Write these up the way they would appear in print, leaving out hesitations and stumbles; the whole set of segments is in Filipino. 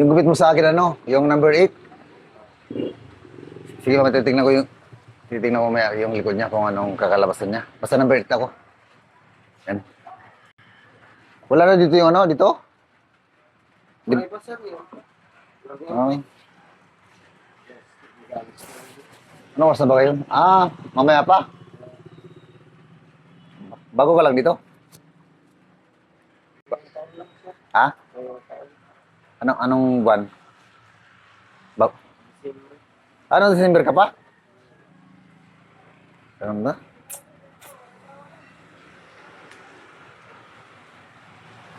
Yung gupit mo sa akin, ano? Yung number 8. Sige, matitignan ko yung... Titignan ko maya yung likod niya kung anong kakalabasan niya. Basta number 8 ako. Yan. Wala na dito yung ano, dito? May pa sir yun. Ah. Ano oras na ba kayo? Ah, mamaya pa. Bago ka lang dito? Ha? Anong buwan? Ba ano, December ka pa? Ganun ba?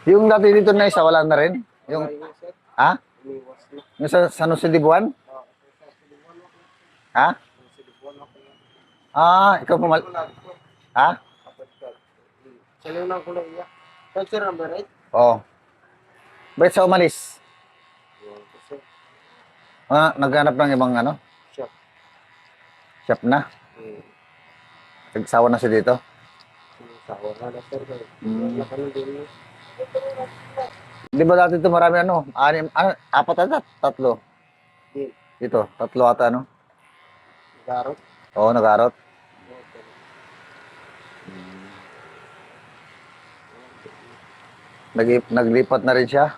Yung dati dito na isa, wala na rin? Yung, ha? Umiwas na. Yung sa San Jose de Buwan? Ha? Ah, ikaw pumal... Ha? Sino lang ko lang iya. Sir number 8. Oo. Ba't sa umalis? Sir. Ah, naghanap ng ibang ano? Shop. Shop na? Nagsawa na siya dito? Sawa na sir. Wala ka na din. Di ba dati ito marami ano? Apat ata? Tatlo? Dito, tatlo ata ano? Garot. Oo, nag-arot. Naglipat na rin siya.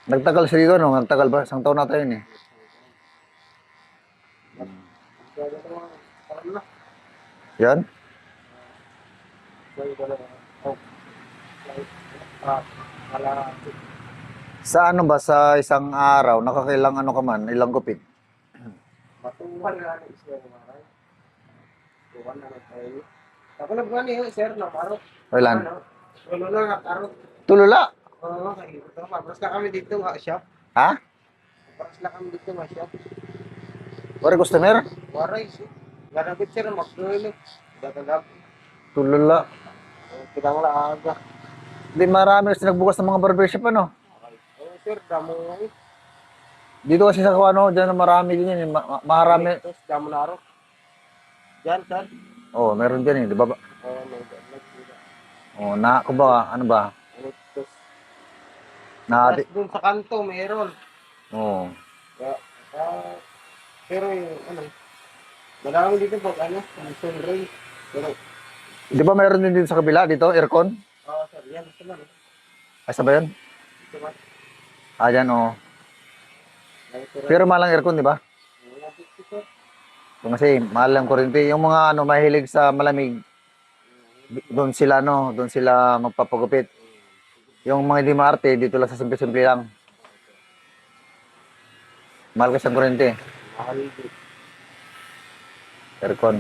Nagtagal siya dito, no? Nagtagal ba? Isang taon na tayo yun eh. Yan? Sa ano ba? Sa isang araw, nakakailang ano ka man? Ilang gupit? Matuhan nga ni sir maray. Tuwan na tayo. Ako lang gani sir na karot. Ilan? Wala na nga karot. Tulula? Oo, kay ito paras na kami dito nga shop. Ha? Paras na kami dito nga shop. Wari customer? Waray sir. Garabit sir magdulo. Datagap. Tulula. Kitang laaga. Di marami kasi nagbukas ng mga barbershop ano? Oo sir, damo nga Dito kasi sa Kuano, dyan marami din yun. Marami. Tapos damo na aro. Diyan sir. Oo, meron dyan eh. Di ba? Oo, may Oo, kumbaga, ano ba? Tapos Na, dun sa kanto meron. oo. Pero yung ano, marami dito pag ano, sunray. Pero, Di ba meron din dito sa kabila, dito, aircon? sir, yan, ito lang. Ay, sa ba yun? Ito ba? Ah, dyan, oo. Pero mahal ang aircon, di ba? Kasi mahal ang kuryente. Yung mga ano, mahilig sa malamig, doon sila, no, doon sila magpapagupit. Yung mga hindi maarte, dito lang sa simple-simple lang. Mahal kasi ang kuryente. Mahal dito. Aircon.